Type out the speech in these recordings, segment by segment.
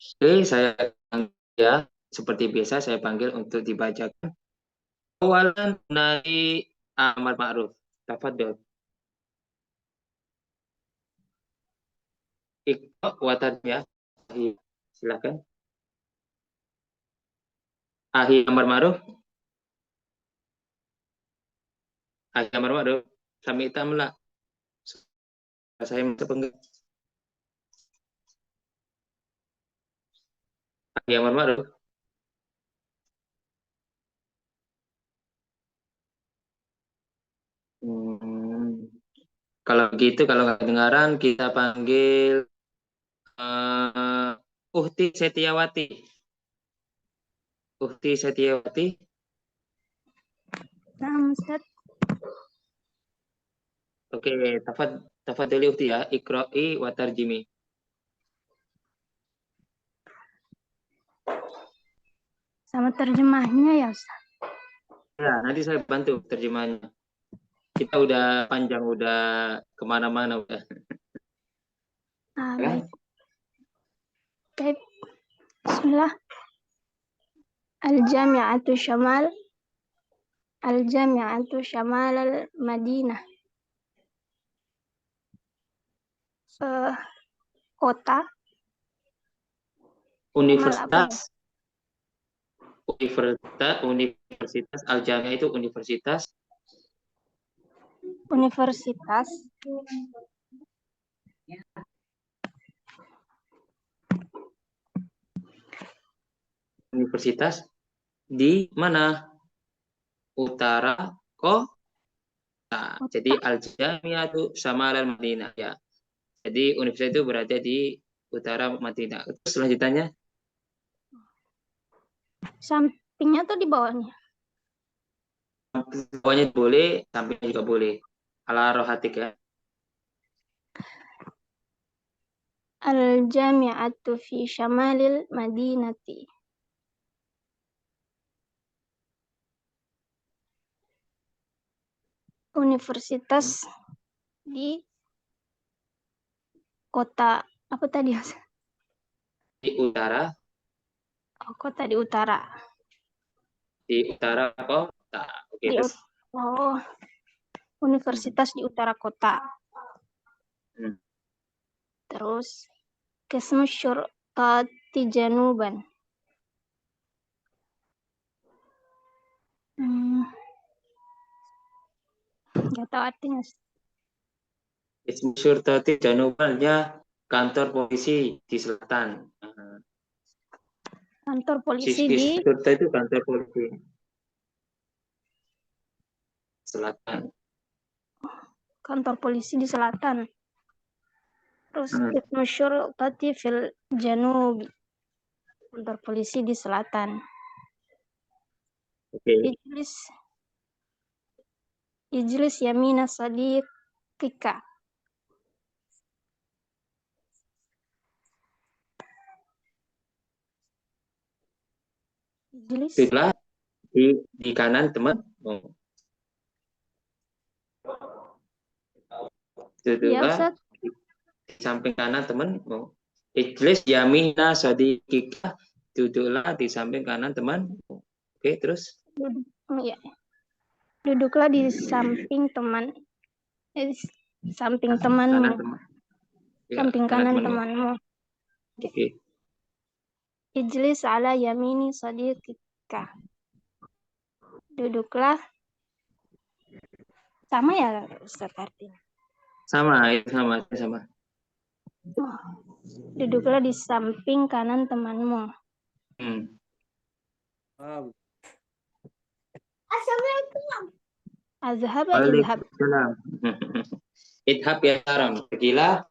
Oke, saya panggil ya, seperti biasa saya panggil untuk dibacakan. Awalan nahi amar ma'ruf. Tafadhol. Iqra wa ya. Silakan. Ahi amar ma'ruf. Ahi amar ma'ruf. Sami tamla. Saya minta panggil. Ahi amar ma'ruf. Hmm, kalau begitu, kalau nggak dengaran, kita panggil Uhti Setiawati. Uhti Setiawati. Nah, Ustaz. Oke, tafadhali Uhti ya. Iqra'i wa tarjimi. Sama terjemahnya ya, Ustaz. Ya, nanti saya bantu terjemahannya. Kita udah panjang, udah kemana-mana udah. Ya? Baik. Baik. Bismillah. Al-Jami'atu Syamal. Al-Jami'atu Syamal al-Madinah. Kota. Syamal apa ya? Universitas, Universitas Al-Jami'ah itu universitas. Universitas. Universitas di mana? Utara kota. Jadi Al-Jami'ah itu sama Al-Madinah ya. Jadi universitas itu berada di utara Madinah. Terus selanjutnya Sampingnya tuh di bawahnya. bawahnya boleh, sampingnya juga boleh. Ala rohatik ya. Al-Jami'atu fi Syamalil Madinati. Universitas di kota apa tadi? Di utara, Oh, kota di utara. kota. Oke, Di terus. universitas di utara kota. Hmm. Terus Qismu Syurqati Januban. Nggak tahu artinya. Ismu Syurtati Janubalnya kantor polisi di selatan. Kantor polisi Di di Syurta itu kantor polisi selatan. kantor polisi di selatan. Terus Qismu Syurqati fil Janubi. Kantor polisi di selatan. Oke. Ijlis Yamina Sadiqika. Ijlis. Duduklah di kanan teman. Ya, Duduklah Ustaz. di samping kanan teman. Ijlis Yamina Sadiqika. Duduklah di samping kanan teman. Oke, terus. Ya. Duduklah di samping teman. Samping temanmu. Kanan teman. Ya, Samping kanan temanmu. Oke. Ijlis ala yamini sadiqika. Duduklah. Sama ya, Ustaz, artinya? Sama. Duduklah di samping kanan temanmu. Assalamualaikum. Azhab ya izhab. Idhab ya saram. Pergilah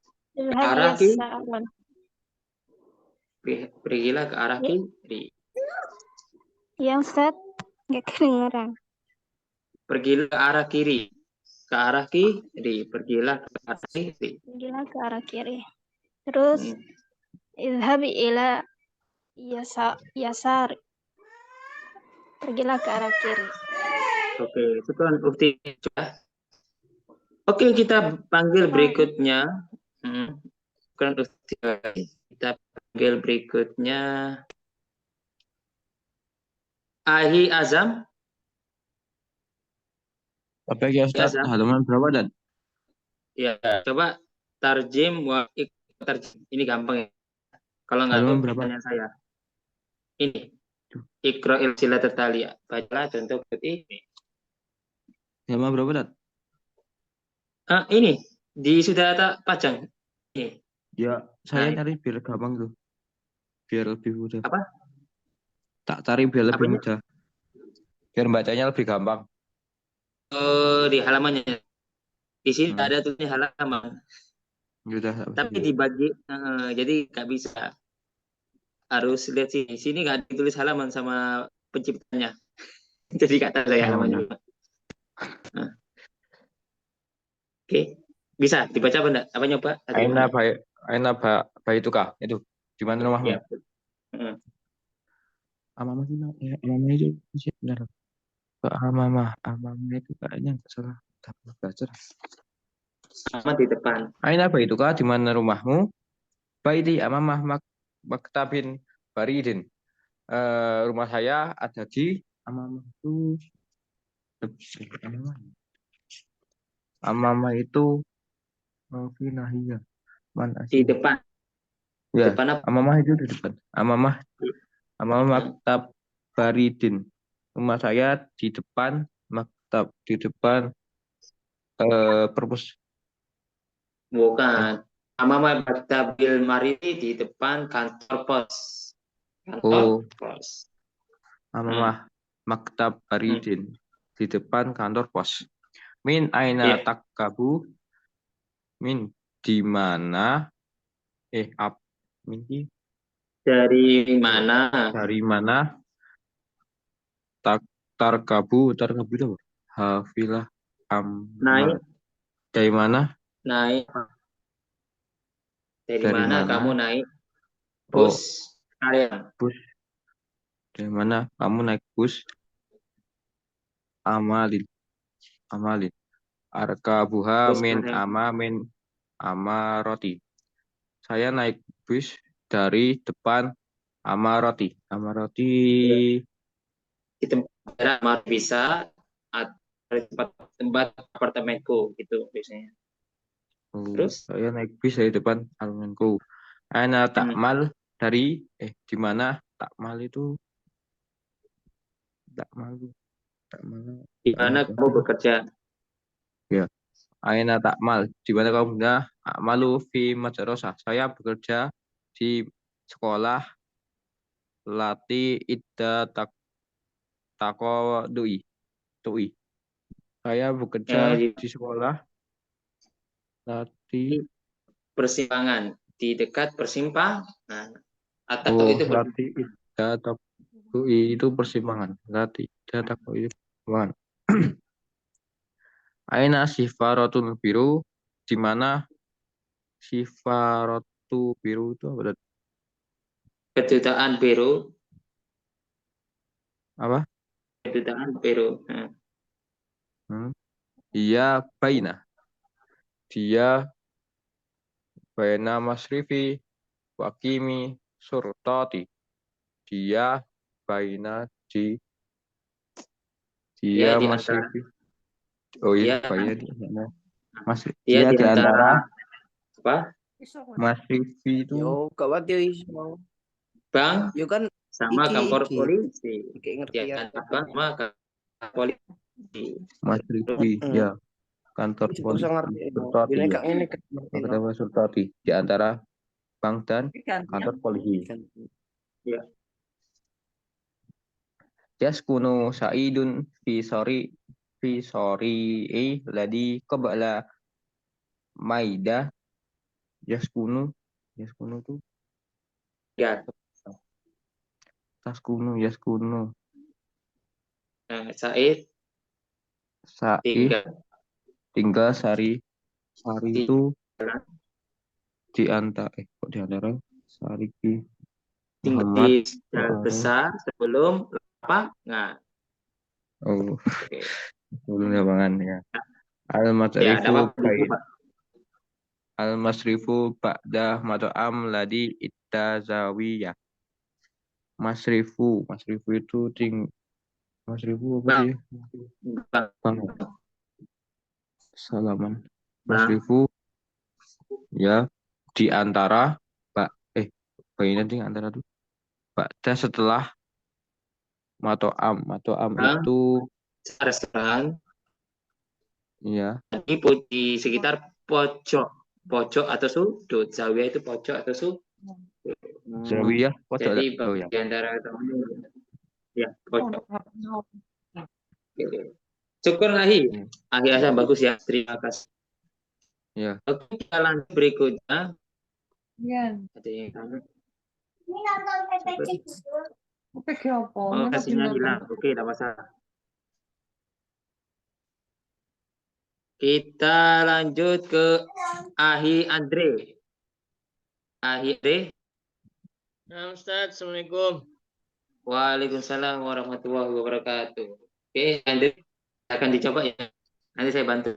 ke arah kiri. Ya, Ustaz. Nggak kedengeran. Pergilah ke arah kiri. Ke arah kiri. Pergilah ke arah kiri. Pergilah ke arah kiri. Terus izhabi ila yasar. Pergilah ke arah kiri. Oke, sekarang Ukti sudah. Oke, kita panggil berikutnya. Sekarang Ukti kita Panggil berikutnya Ahi Azam. Apa ya Ustaz? Azam. Halaman berapa dan? Ya, coba tarjim wa tarjim. Ini gampang ya. Kalau nggak tahu Halaman berapa? tanya saya. Ini Iqra'il silatat taliyah. Bacalah contoh ini. Halaman berapa dan? Ini di sudah tak pajang. Ini. Ya, saya Nah, cari biar gampang tuh. Biar lebih mudah. apa? Tak cari biar lebih Apanya? mudah. Biar bacanya lebih gampang. Di halamannya. Di sini Hmm. ada tulisnya halaman. Udah, Tapi dibagi, jadi nggak bisa. Harus lihat sini. Sini nggak ditulis halaman sama penciptanya. Jadi kata saya oh, halamannya. ya. Nah, oke. Bisa dibaca apa enggak? Apa nyoba? Atau gimana? Aina bayi itu kah? Itu di mana rumahmu? Ya. Heeh. Amama sih, ya, Amama itu benar. Amama itu kayaknya nggak salah. Tapi belajar. Sama di depan. Aina bayi itu kah? Di mana rumahmu? Baiti Amamah Maktabin Baridin. Rumah saya ada di Amamah itu. Amamah itu Finahiyah. Man Di Asia. depan. Ya, Depan apa? Amamah itu di depan. Amamah Heeh. Maktab Baridin. Rumah saya di depan maktab, di depan perpus. Eh, Bukan. Amama Maktabil Mariti di depan kantor pos. Kantor oh, pos. Amamah Maktab Hmm. Baridin di depan kantor pos. Min aina Ya. takabu? Min di mana? Up. Min Dari mana? dari mana? Tarkabu itu apa? Hafilah Naik, amal. Dari mana? naik. Dari Dari mana kamu mana? naik bus Oh, kalian? bus. Dari mana kamu naik bus? Amalin. Amalin. Arkabuha Bus kalian. min amaroti. Saya naik bus dari depan Amaroti. Amaroti. Ya. Di tempat daerah mau bisa atau di tempat apartemenku gitu biasanya. Terus? Saya naik bis dari depan alunku. Aina Hmm. takmal dari di mana takmal itu takmal takmal Di aina mana kamu bekerja? ya. Aina takmal di mana kamu bekerja? Malu fi madrasah. Saya bekerja di sekolah Lati Idda Tako Dui. Saya bekerja Di di sekolah Lati persimpangan, di dekat persimpangan. Atau itu Lati Idda Tako Dui itu persimpangan. Lati Idda Tako Dui persimpangan. Aina sifaratul biru, di mana sifaratu biru itu apa? kedutaan Peru, Apa? kedutaan Peru. Nah, Dia baina. Dia baina masrifi wakimi surtati. Dia baina di dia dia di antara masrifi. Oh iya, dia baina di mana? Mas, dia dia di di antara antara apa? masrifi itu. Yo, kawat yo mau. Bank Yo kan sama kantor iki polisi. iki Di ngerti ya. antara bank sama kantor polisi. Masrifi, ya, kantor Juga bisa polisi. ngerti. Surtati Ini ya. kak ini ngerti no. Makanya Surtati di antara bank dan kantor polisi. Ya. Yaskunu Sa'idun fi ladi qabla Maida. Yaskunu tuh Ya. Yaskunu Said Sa'id tinggal tinggal Sari di itu di antara kok di antara Sariki tinggal Muhammad di jalan besar sebelum apa? Nah, oh oke. belum lapangan ya Ya, ada al-matrifu apa-apa bait dicoba. Al-masrifu ba'da mat'am ladi ittazawiyah. Masrifu itu masrifu apa Bang, sih? bang, Bang. Salaman. bang. Masrifu ya di antara bagian di antara tuh ba'da setelah mato'am Bang, itu restoran ya di sekitar pojok atau sudut. Zawiyah itu pojok atau sudut. zawiyah Jadi oh ya di antara ya pojok. Oke. Syukur Ahi. ya Ahi Hasan bagus ya. Terima kasih. ya. Oke, kita lanjut berikutnya. Yan. Ada yang tanya. Oke, apa? Oh, kasihnya hilang. Oke, tidak masalah. Kita lanjut ke Ahi Andre. Ahi Andre. Nah, Ustaz, Assalamualaikum. Waalaikumsalam warahmatullahi wabarakatuh. Oke, Andre akan dicoba ya. Nanti saya bantu.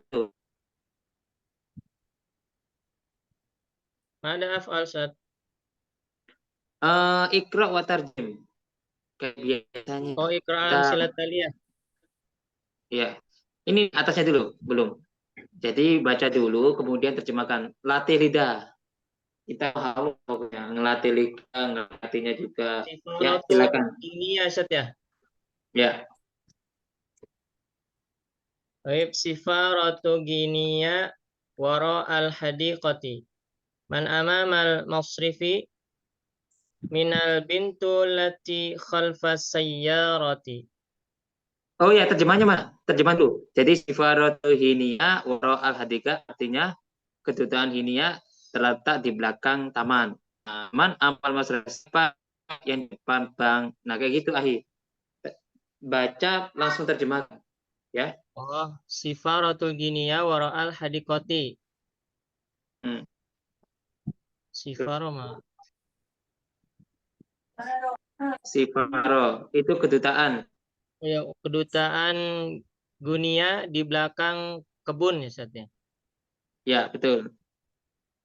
Ada afal, Ustaz. Iqra wa tarjim. Kayak biasanya. Oh, ikra'an Kita, silat taliyah. ya. Ini atasnya dulu, belum. Jadi baca dulu, kemudian terjemahkan. Latih lidah. Kita harus pokoknya ngelatih lidah, ngelatihnya juga. Ya, silakan. Ini ya, Ustaz ya. Ya. Baik, sifaratu giniya wara al-hadiqati. Man amamal masrifi minal bintu lati khalfas sayyarati. Oh ya, terjemahnya mana? Terjemahan dulu. Jadi sifaratu hinia wara al hadika artinya kedutaan hinia terletak di belakang taman. Man amal masyarakat siapa yang di depan bank. Nah, kayak gitu Ahi. Baca langsung terjemahkan. Ya. Oh, sifaratul giniya wara al-hadiqati. Sifaro mah. Sifaro itu kedutaan. Ya, kedutaan Gunia di belakang kebun ya, Ustaz ya. Ya, betul.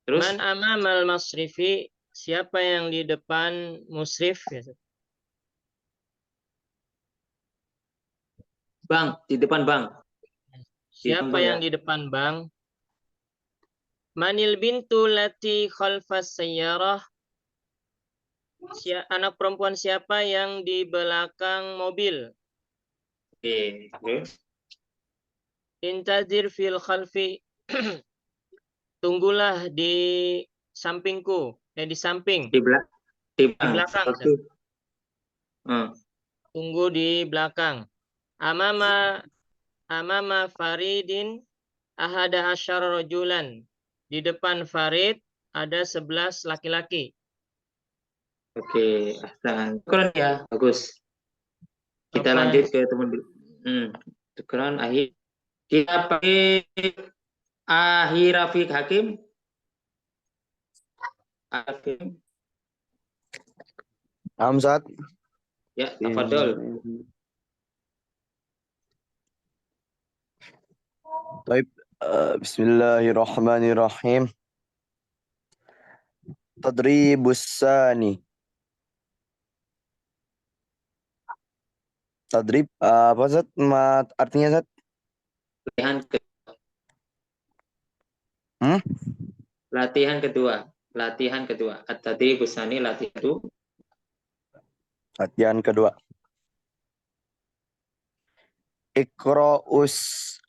Terus Man amamal masrifi, siapa yang di depan musrif ya, Ustaz? bang, di depan bang. Siapa yang di depan bank? Manil bintu lati khalfas sayyarah. Anak perempuan siapa yang di belakang mobil? Oke, terus Intazir fil khalfi. Tunggulah di sampingku. Di samping. di belakang. Tunggu di belakang. Amama Faridin ahada asyara rajulan. Di depan Farid ada 11 laki-laki. Oke, keren ya, bagus. Kita Apa? lanjut ke teman dulu. Keren, Ahi. Kita pakai Ahi Rafiq Hakim. Hakim. Hamzat. Ya, tafadhol. Baik. Bismillahirrahmanirrahim. Tadribus sani. Tadrib apa Zat? Artinya Zat? Latihan kedua. Latihan kedua. At-tadribus sani, latihan kedua.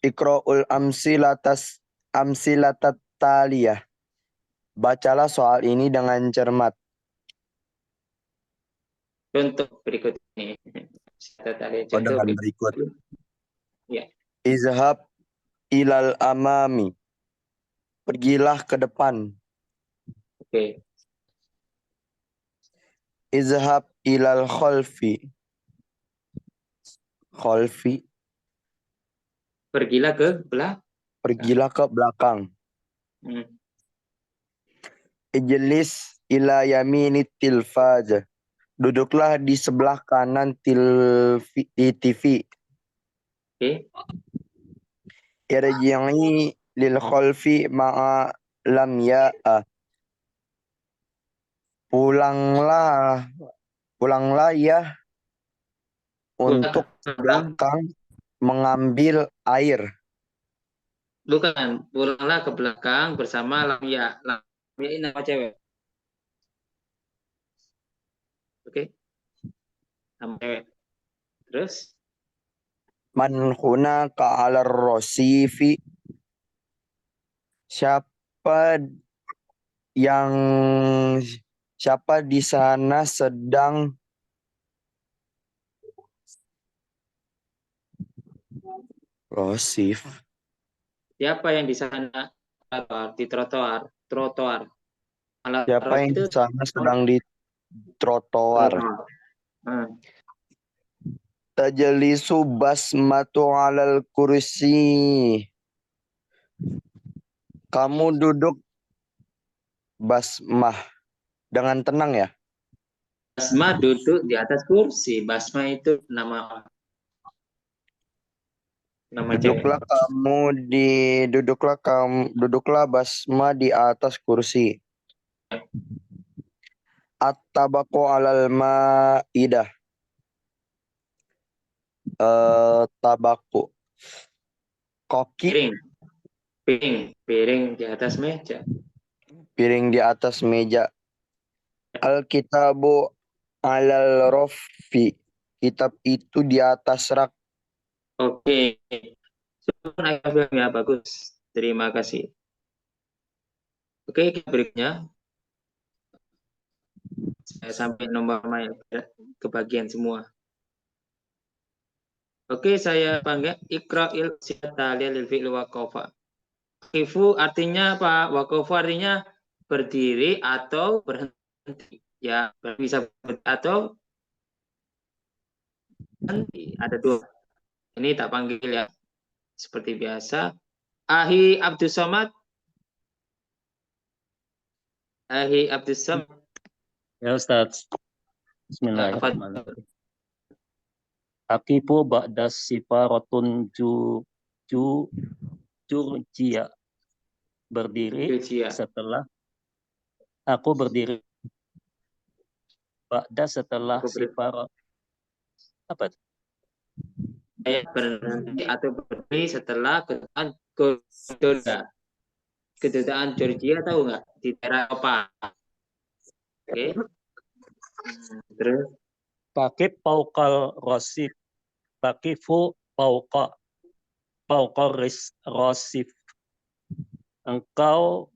Iqra'ul amsilatat taliyah. Bacalah soal ini dengan cermat. Contoh berikut ini. Dengan berikut. Ya. Izhab ilal amami. Pergilah ke depan. Oke. Izhab ilal khalfi. Khalfi. Pergilah ke belakang. Pergilah ke belakang. Ijlis ila yaminit tilfaz. Duduklah di sebelah kanan TV. Oke. Irji'i lil khalfi ma'a lam ya'a. Pulanglah ya untuk ke belakang mengambil air. Bukan, pulanglah ke belakang bersama Lamia. Lamia ini nama cewek. Oke. Nama cewek. Terus? Man hunaka 'alar rosifi. Siapa di sana sedang rosif. Siapa yang di sana di trotoar? Trotoar. Siapa yang di sana sedang di trotoar. Tajlisu basmatu 'alal kursi. Kamu duduk basmah dengan tenang ya. Basma duduk di atas kursi. Basma itu nama Duduklah cewek. duduklah basma di atas kursi. At-tabaqu 'alal ma'idah. Tabaku. Koki. Piring di atas meja. Piring di atas meja. Al-kitabu 'alal rofi. Kitab itu di atas rak. Oke. Ya, bagus. Terima kasih. Oke, berikutnya. Saya sampai nomor kebagian semua. Oke, saya panggil ikra'il siyata lil fi'il waqafa. Ifu artinya apa? Waqafa artinya berdiri atau berhenti. Ya, bisa berhenti atau berhenti. Ada dua. Ini tak panggil ya. Seperti biasa. Ahi Abdus Somad. Ahi Abdus Somad. Ya Ustaz. Bismillahirrahmanirrahim. Aqifu ba'da sifaratun jurjia. Berdiri setelah aku berdiri. Ba'da setelah sifarat. Apa? Berhenti atau berdiri setelah kedutaan Georgia, tahu nggak, di daerah apa? Oke. Terus Pakif paukal rosif. Pakifu paukal rosif. Engkau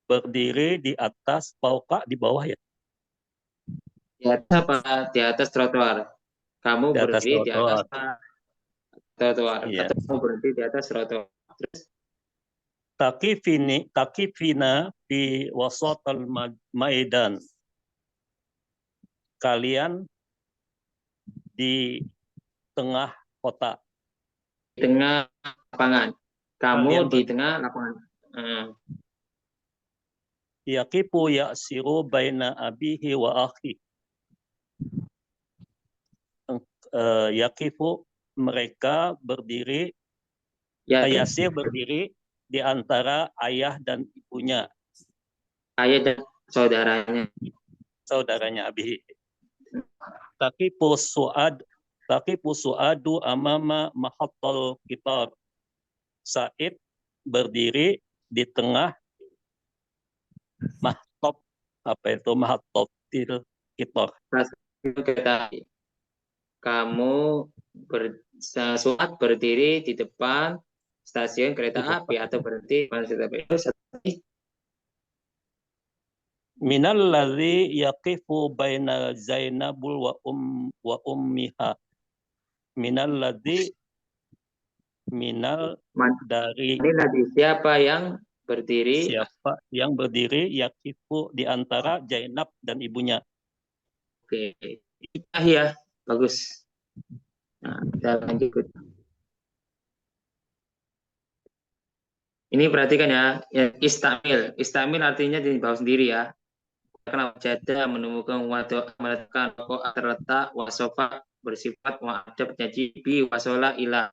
berdiri di atas pauka, di bawah ya? Di atas apa? Di atas trotoar. Kamu berdiri di atas trotoar. Iya. Atau kamu berhenti di atas trotoar. Terus takifina fi wasatal maidan. Kalian di tengah kota. Di tengah lapangan. Kamu di tengah lapangan. Yaqifu ya'siru baina abihi wa akhi. Yaqifu mereka berdiri, Yasir berdiri di antara ayah dan ibunya. Ayah dan saudaranya abihi. Taqifu su'adu amama mahattal kitar. Said berdiri di tengah mahtop, apa itu mahtop kitar. Kamu Su'ad berdiri di depan stasiun kereta api atau berhenti di depan stasiun api. Minal ladzi yaqifu baina Zainabul wa ummiha. Minal dari siapa yang berdiri? Siapa yang berdiri yaqifu di antara Zainab dan ibunya. Oke. Ya, bagus. Nah, kita lanjut. Ini perhatikan ya, istamil. Istamil artinya di bawah sendiri ya. Karena jada menemukan meletakkan pokok terletak wasofa bersifat ada penyaji bi wasola ilah.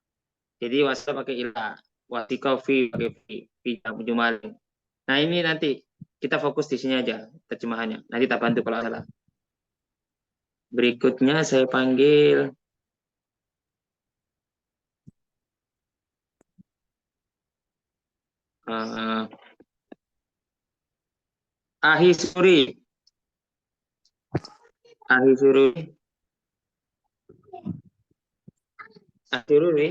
Jadi wasola pakai ilah, wasikofi pakai fi yang menjumalin. Nah, ini nanti kita fokus di sini aja terjemahannya. Nanti tak bantu kalau salah. Berikutnya saya panggil Ahisuri. Ahisuri. Ahisuri.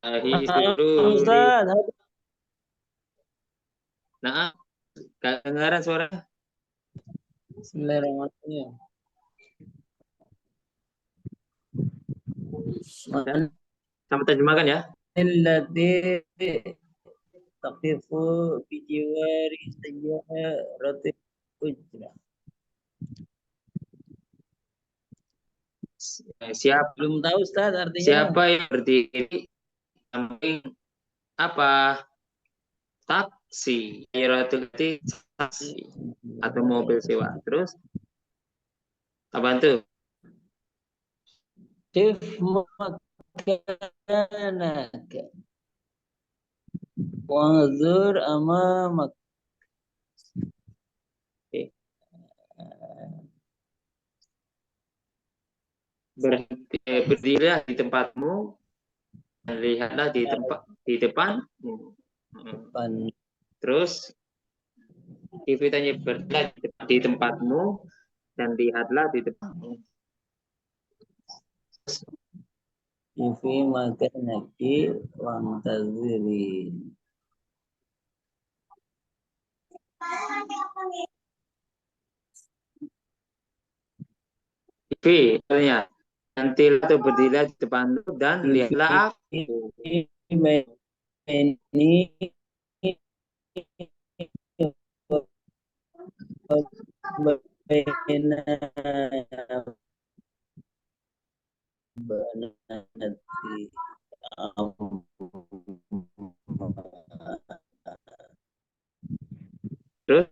Ahisuri. Ustaz, Nah, kedengaran suara? Bismillahirrahmanirrahim. Sama terjemahkan ya. Allati taqifu bi jiwari sayyaratil ujra. Siapa Belum tahu Ustaz artinya. siapa yang berdiri samping apa? Taksi. Taksi atau mobil sewa. Terus apa bantu? Kif makanaka wanzur amamak. Berdirilah di tempatmu dan lihatlah di depan. Terus Ivi tanya, berdirilah di tempatmu dan lihatlah di depanmu. Ifi makanaki wantaziri. Ivi tanya, nantilah atau berdirilah di depanmu dan lihatlah aku. Ini Terus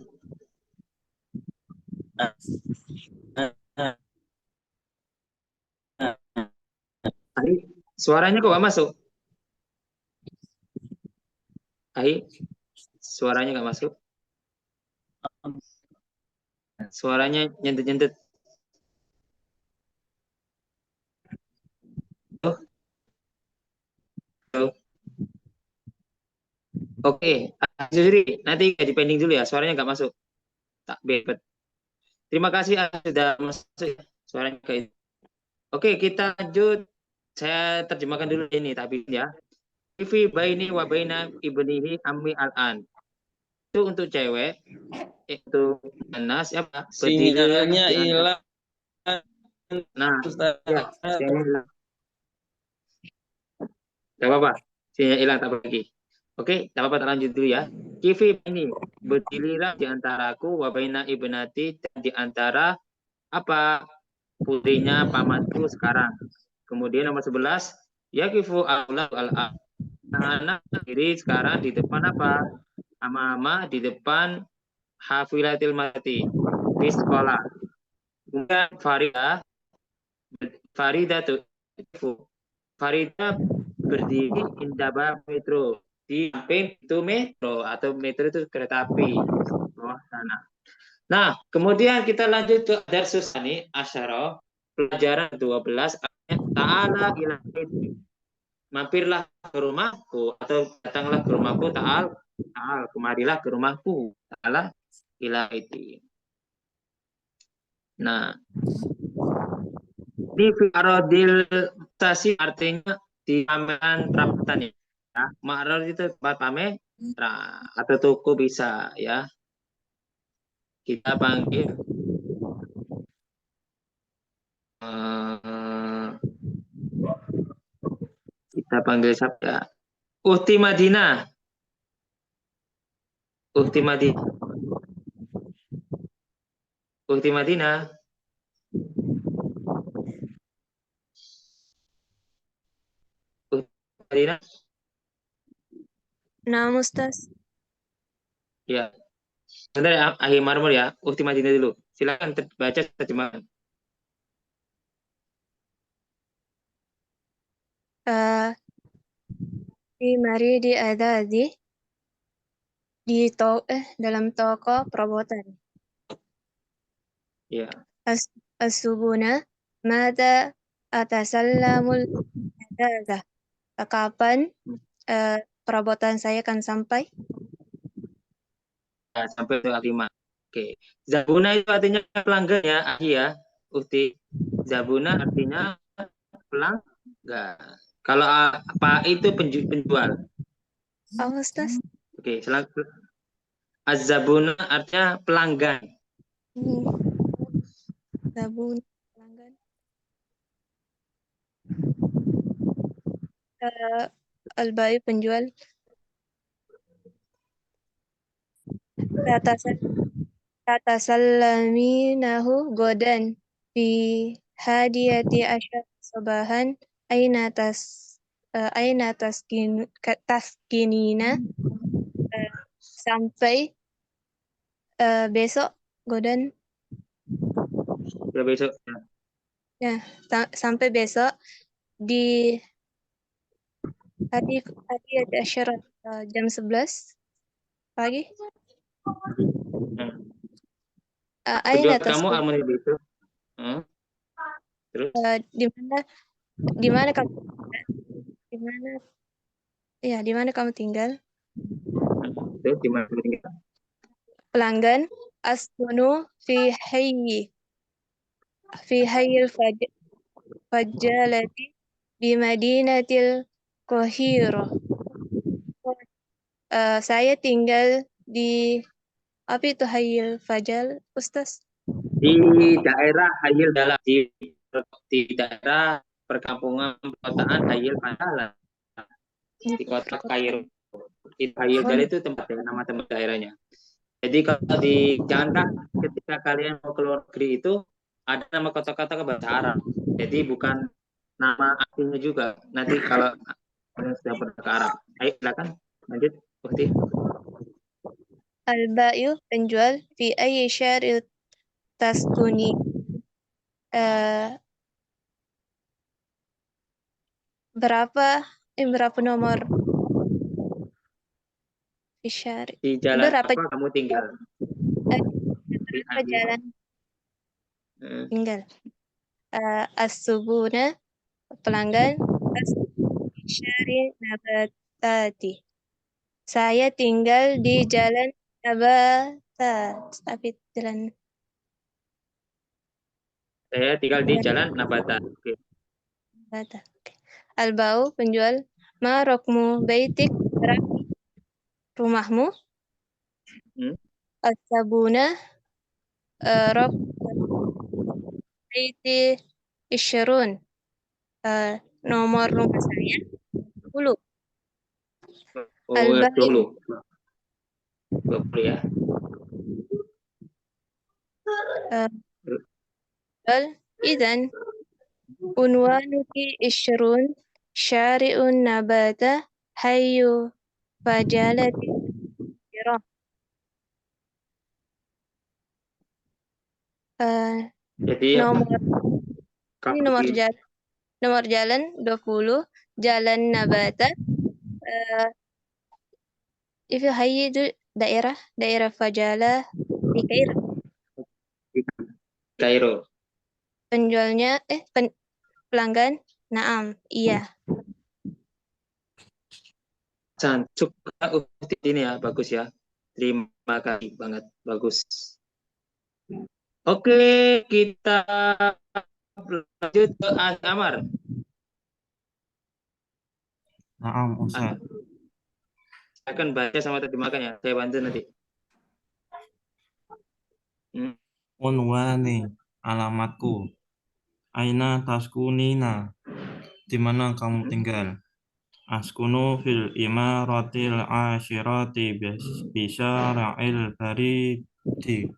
suaranya kok gak masuk? Suaranya gak masuk? Suaranya nyentet-nyentet. Oke, jadi nanti di pending dulu ya. Suaranya nggak masuk. Tak bebet. Terima kasih sudah masuk suaranya ke. Oke, kita lanjut. Saya terjemahkan dulu ini tapi ya. Ifi baini wa baina ibnihi ammi al-an. Itu untuk cewek. Itu Anas apa? sinyalnya hilang. Nah, ya, sinyalnya hilang. Gak apa-apa. Sinyal hilang tak lagi. Oke, tak apa-apa, tak lanjut dulu ya. Kifi ini berdirilah di antaraku wabaina ibnati dan di antara apa putrinya pamanku sekarang. Kemudian nomor 11, ya kifu Allah anak diri sekarang di depan apa? Ama di depan hafilatil mati di sekolah. Kemudian Farida tuh Farida berdiri indaba metro di samping itu metro atau metro itu kereta api bawah sana. Nah, kemudian kita lanjut ke Darsus ini Asyara pelajaran 12 ta'ala ila baiti. Mampirlah ke rumahku atau datanglah ke rumahku ta'al kemarilah ke rumahku ta'ala ila baiti. Nah, di arodil stasi artinya di pameran perabotan ya. Ma'rad itu tempat pamer atau toko bisa ya. Kita panggil siapa? Uhti Madinah. Uhti Madinah. Uhti Madinah. Madinah. Nah, Ustaz. Ya. Sebentar ya, Ahi Marmur ya. Uhti Madinah dulu. Silakan baca terjemahan. Di maridi adadi di dalam toko perabotan. Ya. As-subuna mata atasallamul adada. Kapan perabotan saya akan sampai? Sampai untuk lima. Oke. Zabuna itu artinya pelanggan ya, Ahi ya. Ukti. Zabuna artinya pelanggan. Kalau apa itu penjual. Oh, Ustaz. Oke, selanjutnya. Az-zabuna artinya pelanggan. Zabun pelanggan. Al-bai penjual. Tatasallaminahu godan fi hadiyati asyar sabahan aina taskinina sampai besok godan Besok. ya sampai besok di hadiyati asyar jam 11 pagi. Aina Penjual kamu amun itu. Terus di mana kamu tinggal? Terus di mana kamu tinggal? Pelanggan askunu fi hayyil fajalati di Madinatil Qahirah. Saya tinggal di apa itu hayyil fajal, Ustaz? Di daerah Hayil Dalam, di daerah perkampungan perkotaan Hayil Dalam, di kota Kairo. Hayil Dalam itu nama tempat daerahnya. Jadi kalau jangankan ketika kalian mau keluar negeri itu ada nama kota-kota ke bahasa Arab. Jadi bukan nama aslinya juga. Nanti kalau kalian sudah pernah ke Arab. Ayo silakan lanjut. Bukti. Al-ba'yu penjual fi ayyi syaril taskuni berapa nomor isyari Di jalan berapa apa kamu tinggal? jalan tinggal? As-subuna pelanggan isyari nabatati. Saya tinggal di jalan Nabatat. Tapi jalan Saya tinggal di Jalan Nabata. Oke. Nabatat. Al-bau penjual ma rokmu baitik berapa rumahmu? As-sabuna rok baiti isyarun nomor rumah saya 10. Oh, 20 ya. Idan unwanuki isyarun syari'un nabata hayyu fajalati jirah. Jadi nomor jalan 20 Jalan Nabata itu hayyu itu daerah Fajala di Kairo. Kairo. Penjualnya pelanggan naam iya. Cancuk ini ya, bagus ya. Terima kasih banget, bagus. Oke, kita lanjut ke Amar. Naam, Ustaz. Akan baca sama terjemahkan ya, saya bantu nanti. Unwani, alamatku. Aina taskunina, di mana kamu tinggal? Askunu fil imaratil asyirati bisyara'il baridi.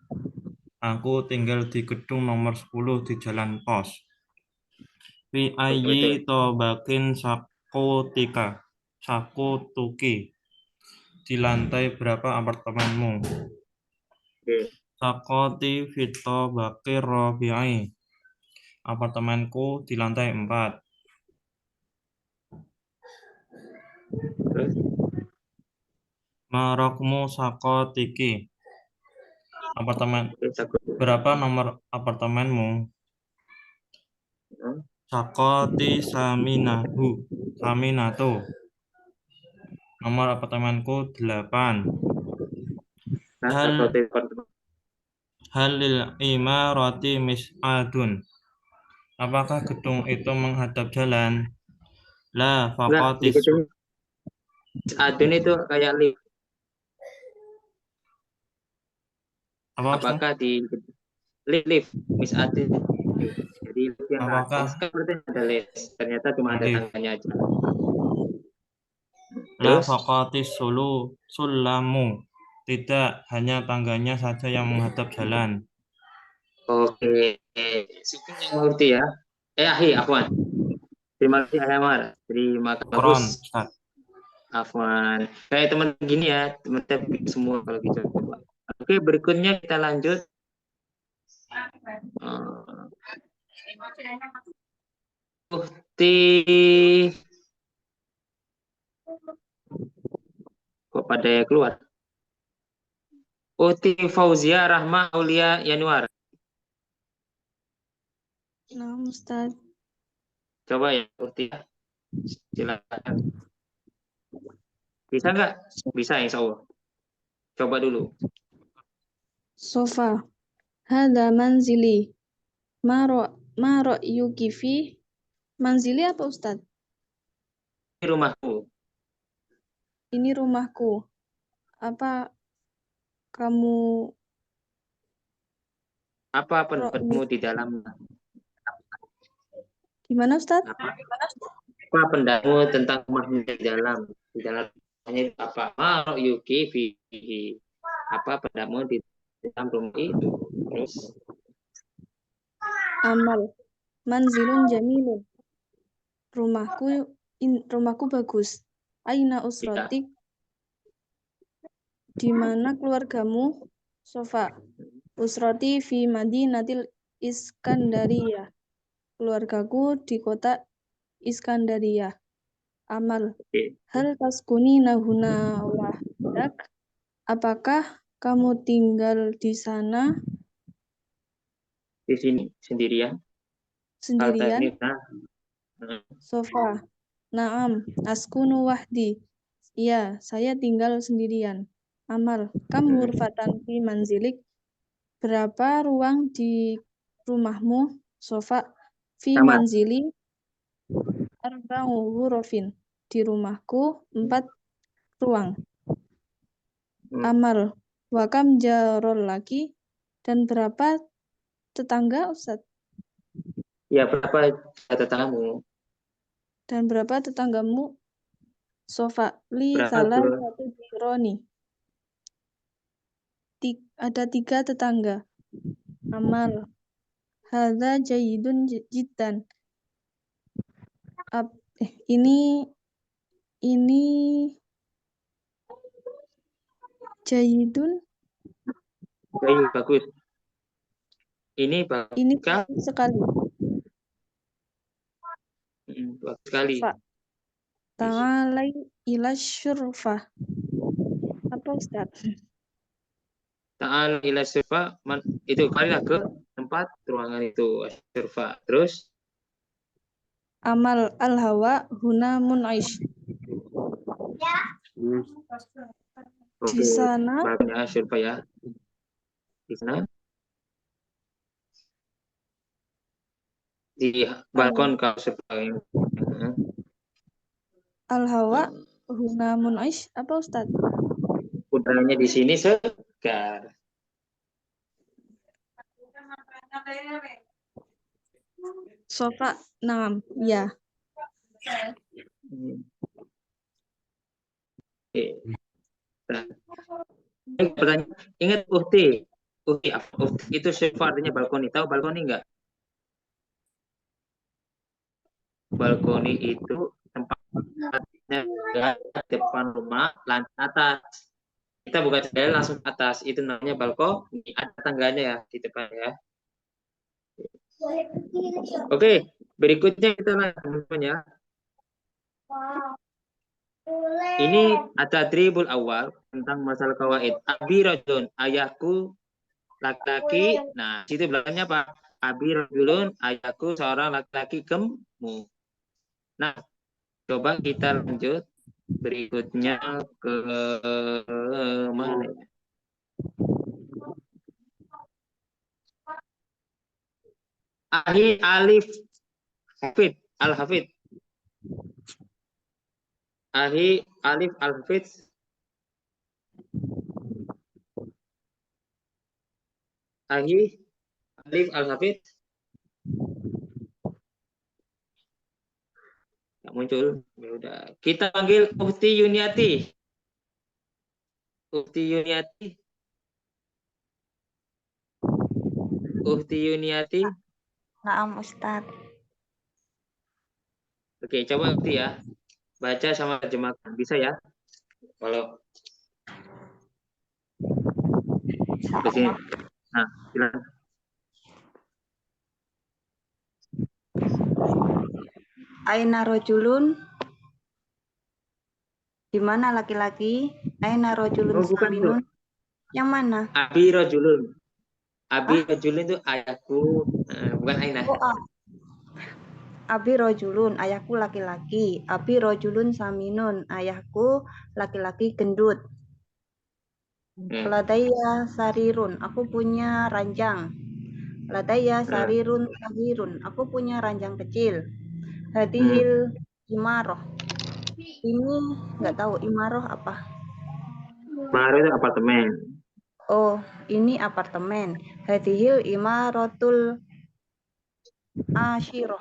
Aku tinggal di gedung nomor 10 di Jalan Pos. Fi ayyi tobakin sakutuki. Di lantai berapa apartemenmu? Sakoti fito bakir robi'ai. Apartemenku di lantai 4. Marokmu sakotiki. Apartemen. Berapa nomor apartemenmu? Sakoti saminahu. Saminato. Nomor apartemenku 8. Halil imarati mis'adun. Apakah gedung itu menghadap jalan? La Enggak, di faqatis. gedung adun itu kayak lift. Apakah di lift Miss Adin? Jadi lift yang Apakah atas kan berarti ada lift. Ternyata cuma ada lift? tangganya aja. La Terus faqatis sulamu. Tidak, hanya tangganya saja yang menghadap jalan. oke, Sugeng yang mengerti ya. Ahi, Afwan. Terima kasih Ahmar. Terima kasih. Kron, Bagus, Ustaz. Afwan. Kayak teman gini ya, teman semua kalau gitu. Oke, berikutnya kita lanjut. Kok pada keluar? Uti Fauzia Rahma Aulia Yanuar. Nah, Ustaz. Coba ya, Uti. Silakan. Bisa nggak? Bisa, insya Allah. Coba dulu. Sofa. Hada manzili. Maro yukifi. Manzili apa Ustaz? Ini rumahku. Ini rumahku. Apa kamu Apa pendapatmu di dalam? gimana Ustaz? Apa pendapatmu tentang rumahmu di dalam? Di dalam rumahnya itu apa? Maro yuki fihi. Apa pendapatmu di dalam rumah itu? Terus Amal. Manzilun jamilun. Rumahku bagus. Aina usrotik. Di mana keluargamu? Sofa. Usroti fi madinatil Iskandaria. Keluargaku di kota Iskandaria. Amal. Hal taskuni nahuna wahdak. Apakah kamu tinggal di sana di sini sendirian? sendirian? Sofa. Naam, askunu wahdi. Iya, saya tinggal sendirian. Amal. Kam hurfatan fi manzilik. Berapa ruang di rumahmu? Sofa. Fi manzili. Arba'u hurufin. Di rumahku 4 ruang. Amal. Wakam jarol lagi. Dan berapa tetangga, Ustaz? Ya, berapa tetanggamu? Dan berapa tetanggamu? Sofa. Li salah satu jironi. Ada 3 tetangga. Amal. Hadza jayyidun jiddan. Ini jayyidun. Bagus. Ini bagus. Ini bagus sekali. Bagus sekali. Ta'alai ila syurfa. Apa Ustaz? Ta'al ila syurfa. Itu marilah ke tempat ruangan itu. Syurfa. Terus? Amal al-hawa huna munaish. Di sana. Balkonnya syurfa ya. Di sana. Di balkon kalau syurfa. Al-hawa huna munaish. Apa Ustaz? Udaranya di sini segar. Sofa, naam, ya. Ingat Uhti itu syurfa artinya balkoni. Tahu balkoni enggak? Balkoni itu tempatnya depan rumah, lantai atas. Kita buka jendela langsung ke atas. Itu namanya balkoni. Ada tangganya ya di depan ya. Oke, berikutnya kita lanjut teman-teman ya. Ini ada dribul awal tentang masalah kawaid. Abi rajulun, ayahku laki-laki. Nah, situ belakangnya apa? Abi rajulun, ayahku seorang laki-laki gemuk. Nah, coba kita lanjut berikutnya ke mana ya? Alif Hafid Al-Hafid. Alif Al-Hafid. Alif Al-Hafid. Nggak muncul. Ya udah. Kita panggil Ufti Yuniati. Ufti Yuniati. Ufti Yuniati. Naam Ustaz. Oke, coba Ufti ya. Baca sama terjemahkan. Bisa ya? Kalau di sini. Nah, silakan. Aina rojulun, di mana laki-laki? Aina rojulun Oh, bukan itu. saminun. Yang mana? Abi rajulun. Abi rajulun itu ayahku, bukan Aina. Oh, Abi rojulun, ayahku laki-laki. Abi rojulun saminun, ayahku laki-laki gendut. Ladaya sarirun, aku punya ranjang. Ladaya sarirun sagirun, aku punya ranjang kecil. Hadihil imaroh. Ini nggak tahu imaroh apa. Baru itu apartemen. Oh, ini apartemen. Hadihil imarotul ashiroh.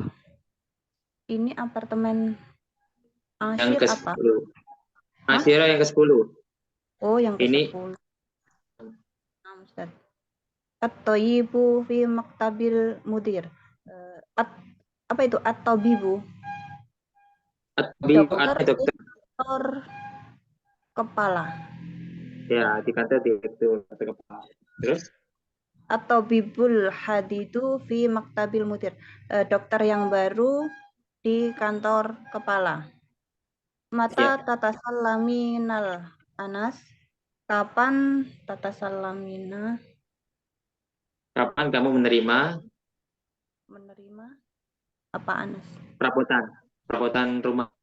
Ini apartemen Yang ashir apa? ke-10. Asyirah yang ke-10. Oh, yang Ini ke-10. At-toyibu fi maktabil mudir. Apa itu at-tobibu? dokter. Kepala. Ya, di kantor direktur atau kepala. Terus? Atau bibul hadidu fi maktabil mudir. Dokter yang baru di kantor kepala. Mata tatasallaminal anas. Kapan tatasallamina? Kapan kamu menerima apa anas? Perabotan rumah.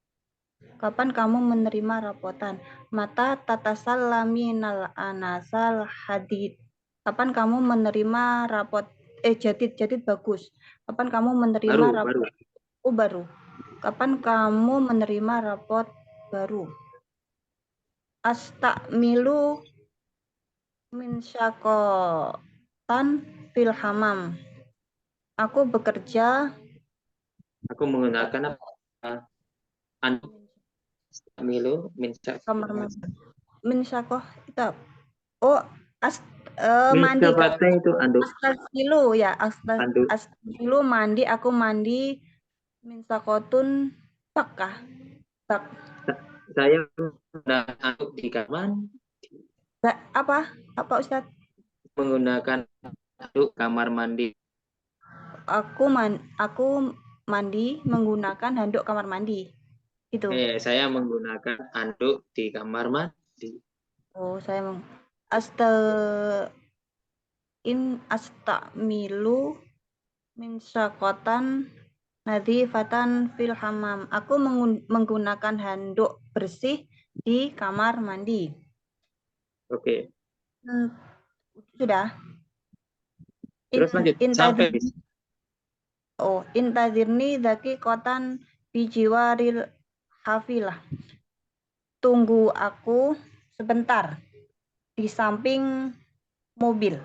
Kapan kamu menerima rapotan? Mata tatasallaminal anasal hadid. Kapan kamu menerima rapot jadid bagus. Kapan kamu menerima rapot baru. Kapan kamu menerima rapot baru? Astamilu min syakotan fil hamam. Aku bekerja. Aku menggunakan anduk. Astamilu min syakoh. Min syakoh itu. Oh, mandi. Itu anduk. Astaghfiru ya, astaghfiru mandi. Aku mandi min sakotun bakah. Saya menggunakan anduk di kamar. Apa Ustadz? Menggunakan anduk kamar mandi. Aku mandi menggunakan handuk kamar mandi. Itu. Saya menggunakan anduk di kamar mandi. Oh, saya astamilu min syakotan nadhifatan fil hamam. Aku menggunakan handuk bersih di kamar mandi. Oke. Sudah. Terus lanjut sampai. Intadirni daki kotan bijiwaril hafilah. Tunggu aku sebentar di samping mobil.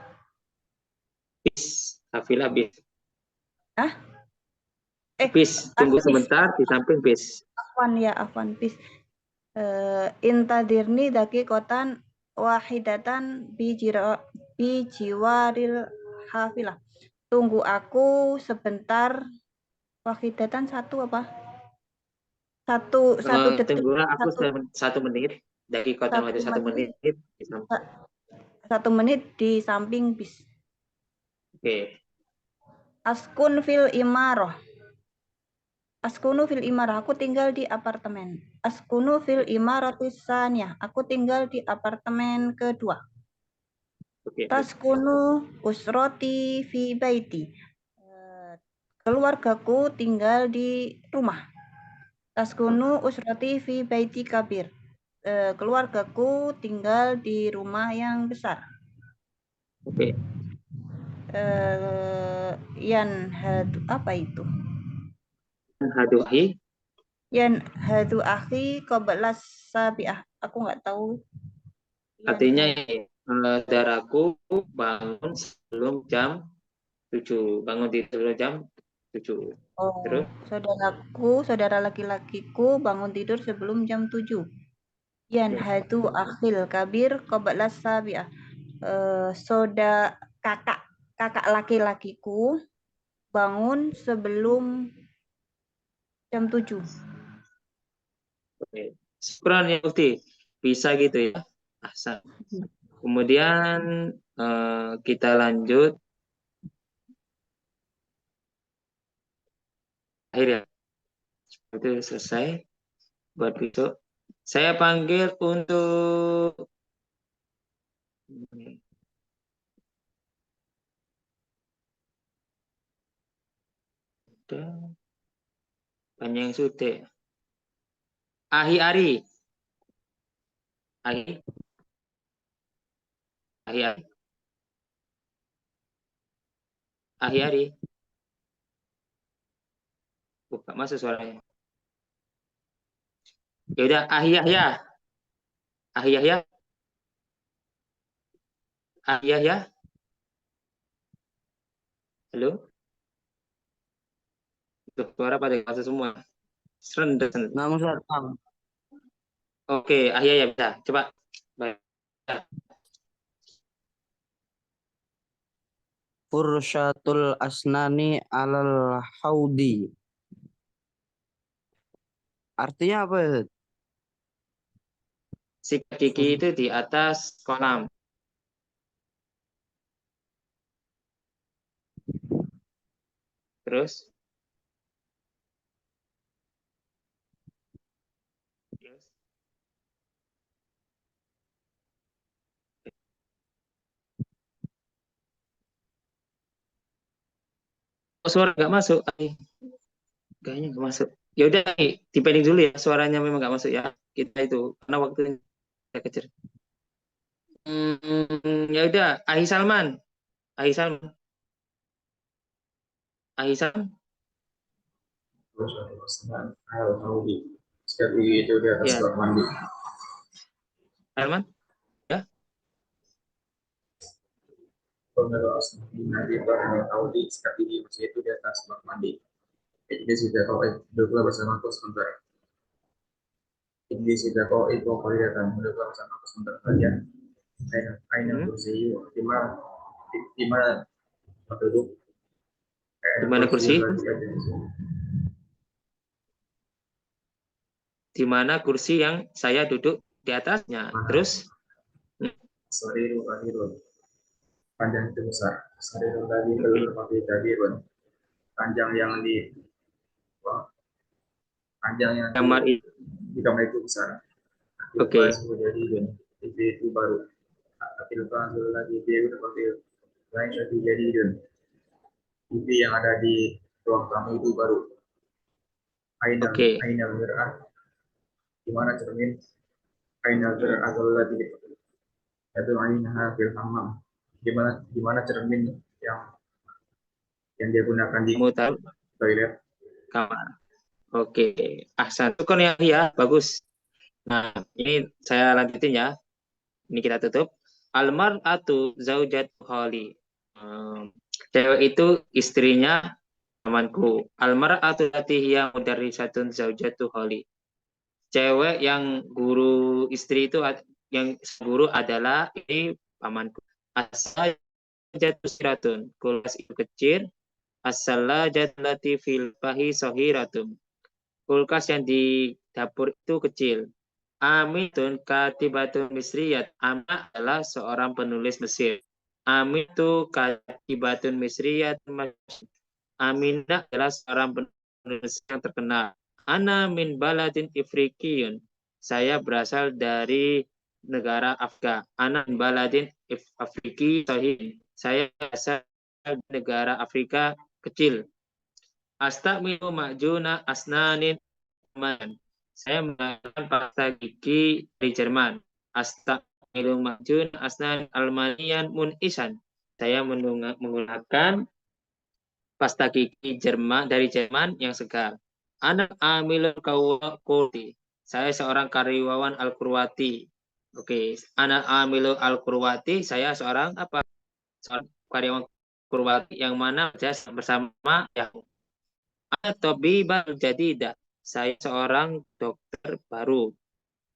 Bis, hafilah bis. Bis, tunggu sebentar di samping bis. Afwan bis. Intadirni daki kotan wahidatan bijiwaril hafilah. Tunggu aku sebentar. Wahidatan satu apa? Satu detik. Tunggulah aku 1 menit. Dari kota wajah 1 menit. 1 menit di samping bis. Oke. Askun fil imaroh. Askunu fil imarah, aku tinggal di apartemen. Askunu fil imaratis saniyah, aku tinggal di apartemen kedua. Oke. Taskunu usroti fi baiti, keluargaku tinggal di rumah. Taskunu usroti fi baiti kabir, keluargaku tinggal di rumah yang besar. Oke. Apa itu? Haduhi. Yan hadu akhi qabla sabi'ah. Aku nggak tahu. Artinya saudaraku bangun sebelum jam 7. Bangun tidur sebelum jam 7. Oh, Terus? saudara laki-lakiku bangun tidur sebelum jam 7. Yan hadu akhil kabir qabla sabi'ah. Kakak laki-lakiku bangun sebelum jam 7. Oke. Syukran ya Ukti. Bisa gitu ya. Asal. Kemudian kita lanjut. Akhir ya. Itu selesai. Buat besok. Saya panggil untuk banyak yang sudah. Ahi-ari. Ahi-ari. Ahi-ari. Buka masuk suaranya. Ya udah, Ahi-yahya. Ahi-yahya. Ahi-yahya. Halo? Tuh, suara pada masuk semua. Serendah. Nah, Ustaz. Oke, Ahi-yahya bisa. Coba. Baik. Fursyatul asnani alal haudi. Artinya apa ya? Sikat gigi itu di atas kolam. Terus? Oh, suara nggak masuk. Kayaknya nggak masuk. Ya udah, dipending dulu ya. Suaranya memang nggak masuk ya. Kita itu karena waktunya kejar. Ya udah, Ahi Salman. Ahi Salman. Ahi Salman. Sikat gigi itu di atas bak mandi. Salman? Ya. Sikat gigi itu di atas bak mandi. Ini sudah kau duduklah bersamaku sebentar. Ini sudah kau kali datang duduklah bersamaku sebentar saja. Aina kursi di mana duduk? Di mana kursi? Di mana kursi yang saya duduk di atasnya. Terus? Sariru akhirun. Panjang itu besar. Sariru tadi berarti kabirun. Panjang yang di kamar itu besar. Oke. TV itu baru. Akil pansul lagi dia seperti lain lagi jadi TV yang ada di ruang tamu itu baru. Aina berah. Di mana cermin? Aina berah lagi itu aina fil hammam. Di mana cermin yang dia gunakan di toilet kamar. Oke, ahsan. Syukur ya, bagus. Nah, ini saya lanjutin ya. Ini kita tutup. Almar'atu zaujatu khali. Cewek itu istrinya temanku. Almar'atu lati hiya mudarrisatun zaujatu khali. Cewek yang guru istri itu yang guru adalah ini pamanku. As-sajatu siratun. Kulkas itu kecil. As-salajatu lati fil bahi sahiratun. Kulkas yang di dapur itu kecil. Amitun katibatun misriyat. Ama adalah seorang penulis Mesir. Amitu katibatun misriyat. Aminah adalah seorang penulis penulis yang terkenal. Ana min baladin Ifrikiyun. Saya berasal dari negara Afrika. Ana min baladin Afriki Sohin. Saya berasal dari negara Afrika kecil. Astamilu ma'juna asnanin Jerman. Saya menggunakan pasta gigi dari Jerman. Astamilu ma'juna asnanin Almanian munisan. Saya menggunakan pasta gigi Jerman dari Jerman yang segar. Anak amilul Kurwati. Saya seorang karyawan Al-Kurwati. Oke, anak amilul Al-Kurwati. Saya seorang apa? Seorang karyawan Kurwati yang mana bersama yang anak tabibah jadidah. Saya seorang dokter baru.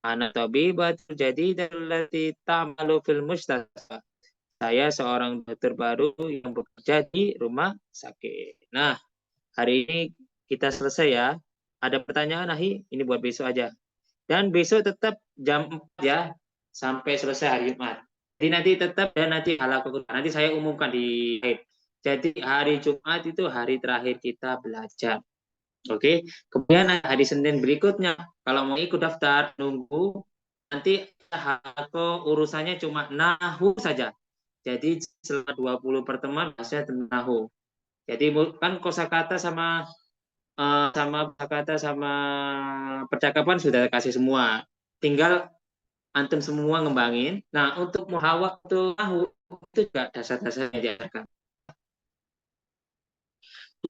Anak tabibah jadidah allati ta'malu fil mustasfa. Saya seorang dokter baru yang bekerja di rumah sakit. Nah, hari ini kita selesai ya. Ada pertanyaan, Ahi? Ini buat besok aja. Dan besok tetap jam 4 ya, sampai selesai hari Jumat. Jadi nanti tetap, dan nanti nanti saya umumkan di akhir. Jadi hari Jumat itu hari terakhir kita belajar. Oke, kemudian hari Senin berikutnya, kalau mau ikut daftar, nunggu, nanti urusannya cuma nahu saja. Jadi selama 20 pertemuan bahasa tentang nahu. Jadi kan kosakata sama kosakata sama percakapan sudah kasih semua. Tinggal antum semua ngembangin. Nah, untuk muhawak itu nahu itu juga dasar-dasarnya diajarkan.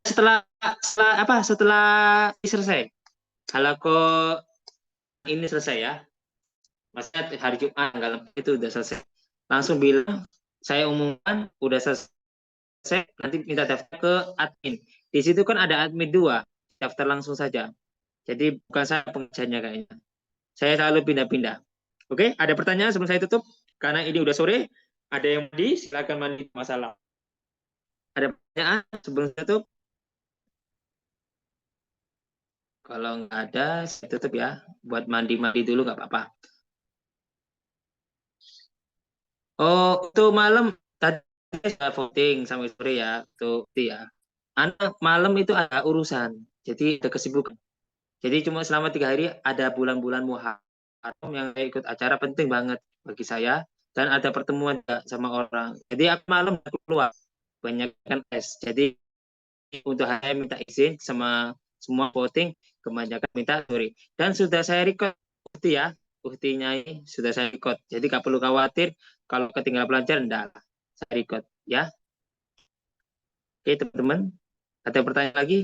Setelah selesai. Kalau kok ini selesai ya. Maksudnya hari Jumat tanggal 4 itu udah selesai. Langsung bilang saya umumkan udah selesai, nanti minta daftar ke admin. Di situ kan ada admin 2, daftar langsung saja. Jadi bukan saya pengajarnya kayaknya. Saya selalu pindah-pindah. Oke, ada pertanyaan sebelum saya tutup? Karena ini udah sore, ada yang mandi, silakan mandi masalah. Ada pertanyaan sebelum saya tutup? Kalau nggak ada, saya tutup ya. Buat mandi-mandi dulu nggak apa-apa. Oh, untuk malam tadi saya voting sama istri ya, untuk ya. Anak malam itu ada urusan, jadi ada kesibukan. Jadi cuma selama 3 hari ada bulan-bulan Muharram yang saya ikut acara penting banget bagi saya dan ada pertemuan sama orang. Jadi aku malam keluar banyak kan es. Jadi untuk saya minta izin sama semua voting, kebanyakan minta sorry. Dan sudah saya record ya, buktinya ini sudah saya record. Jadi nggak perlu khawatir kalau ketinggalan pelajaran, enggak. Saya record ya. Oke teman-teman, ada pertanyaan lagi?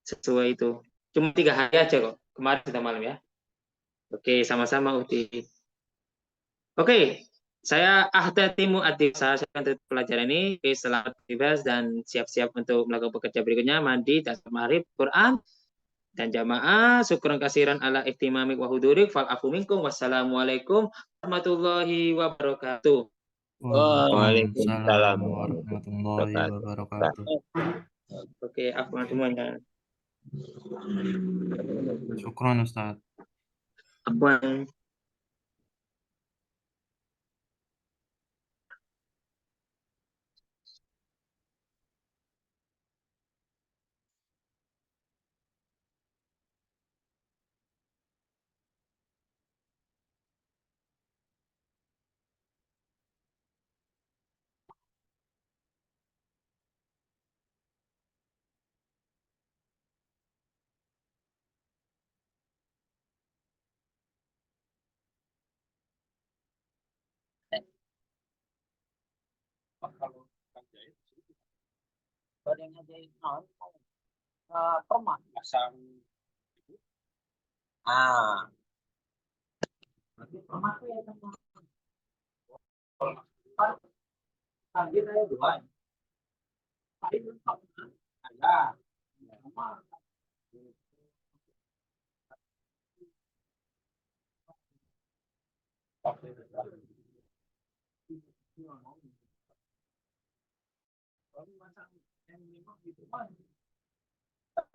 Sesuai itu. Cuma 3 hari aja kok. Kemarin sudah malam ya. Oke, sama-sama Uhti. Oke, saya Ahdatimu Adib. Saya akan tutup pelajaran ini. Oke, selamat bebas dan siap-siap untuk melakukan pekerjaan berikutnya. Mandi, dan maghrib, Quran, dan jamaah. Syukran kasiran ala ihtimamik wa hudurik. Fal afu minkum. Wassalamualaikum warahmatullahi wabarakatuh. Waalaikumsalam warahmatullahi wabarakatuh. Oke, afwan semuanya. Syukron Ustaz. Afwan.